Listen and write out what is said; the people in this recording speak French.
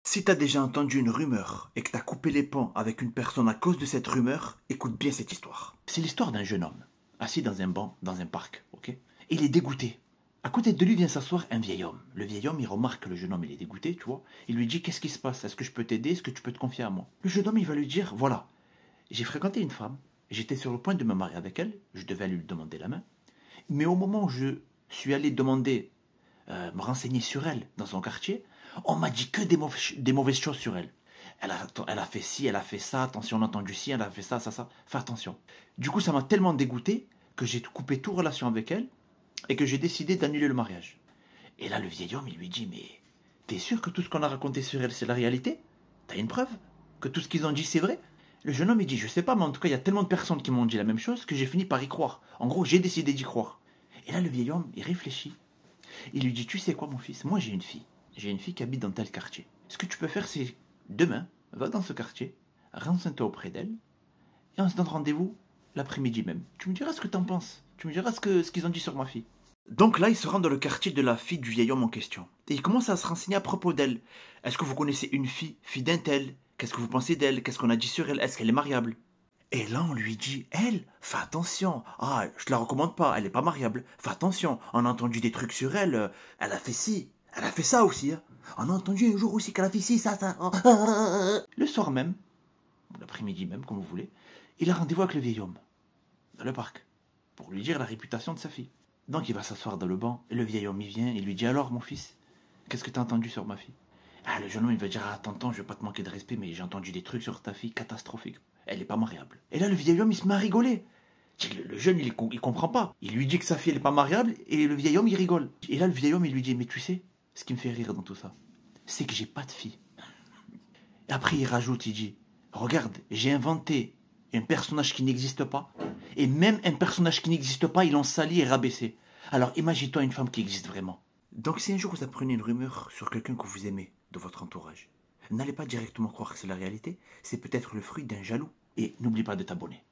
Si t'as déjà entendu une rumeur et que t'as coupé les ponts avec une personne à cause de cette rumeur, écoute bien cette histoire. C'est l'histoire d'un jeune homme, assis dans un banc, dans un parc, ok. Il est dégoûté. À côté de lui vient s'asseoir un vieil homme. Le vieil homme, il remarque que le jeune homme, il est dégoûté, tu vois. Il lui dit, qu'est-ce qui se passe? Est-ce que je peux t'aider? Est-ce que tu peux te confier à moi? Le jeune homme, il va lui dire, voilà, j'ai fréquenté une femme, j'étais sur le point de me marier avec elle, je devais lui demander la main. Mais au moment où je suis allé demander, me renseigner sur elle dans son quartier, on m'a dit que des mauvaises choses sur elle. Elle a fait ci, elle a fait ça, attention, on a entendu ci, elle a fait ça, ça, ça. Fais attention. Du coup, ça m'a tellement dégoûté que j'ai coupé toute relation avec elle et que j'ai décidé d'annuler le mariage. Et là, le vieil homme, il lui dit, mais t'es sûr que tout ce qu'on a raconté sur elle, c'est la réalité? T'as une preuve? Que tout ce qu'ils ont dit, c'est vrai? Le jeune homme, il dit, je sais pas, mais en tout cas, il y a tellement de personnes qui m'ont dit la même chose que j'ai fini par y croire. En gros, j'ai décidé d'y croire. Et là, le vieil homme, il réfléchit. Il lui dit, tu sais quoi, mon fils, moi j'ai une fille. J'ai une fille qui habite dans tel quartier. Ce que tu peux faire, c'est demain, va dans ce quartier, renseigne-toi auprès d'elle, et on se donne rendez-vous l'après-midi même. Tu me diras ce que t'en penses. Tu me diras ce qu'ils ont dit sur ma fille. Donc là, il se rend dans le quartier de la fille du vieil homme en question. Et il commence à se renseigner à propos d'elle. Est-ce que vous connaissez une fille d'un tel? Qu'est-ce que vous pensez d'elle? Qu'est-ce qu'on a dit sur elle? Est-ce qu'elle est mariable? Et là, on lui dit, elle, fais attention. Ah, je te la recommande pas, elle est pas mariable. Fais attention, on a entendu des trucs sur elle. Elle a fait ci, elle a fait ça aussi. Hein. On a entendu un jour aussi qu'elle a fait ci, ça. Oh. Le soir même, ou l'après-midi même, comme vous voulez, il a rendez-vous avec le vieil homme, dans le parc, pour lui dire la réputation de sa fille. Donc il va s'asseoir dans le banc, et le vieil homme, il vient, il lui dit, alors mon fils, qu'est-ce que t'as entendu sur ma fille? Ah, le jeune homme, il va dire, ah, tonton, je vais pas te manquer de respect, mais j'ai entendu des trucs sur ta fille catastrophiques. Elle est pas mariable. Et là, le vieil homme, il se met à rigoler. Le jeune, il comprend pas. Il lui dit que sa fille, elle est pas mariable, et le vieil homme, il rigole. Et là, le vieil homme, il lui dit, mais tu sais, ce qui me fait rire dans tout ça, c'est que j'ai pas de fille. Et après, il rajoute, il dit, regarde, j'ai inventé un personnage qui n'existe pas, et même un personnage qui n'existe pas, ils l'ont sali et rabaissé. Alors, imagine-toi une femme qui existe vraiment. Donc si un jour vous apprenez une rumeur sur quelqu'un que vous aimez de votre entourage, n'allez pas directement croire que c'est la réalité, c'est peut-être le fruit d'un jaloux. Et n'oublie pas de t'abonner.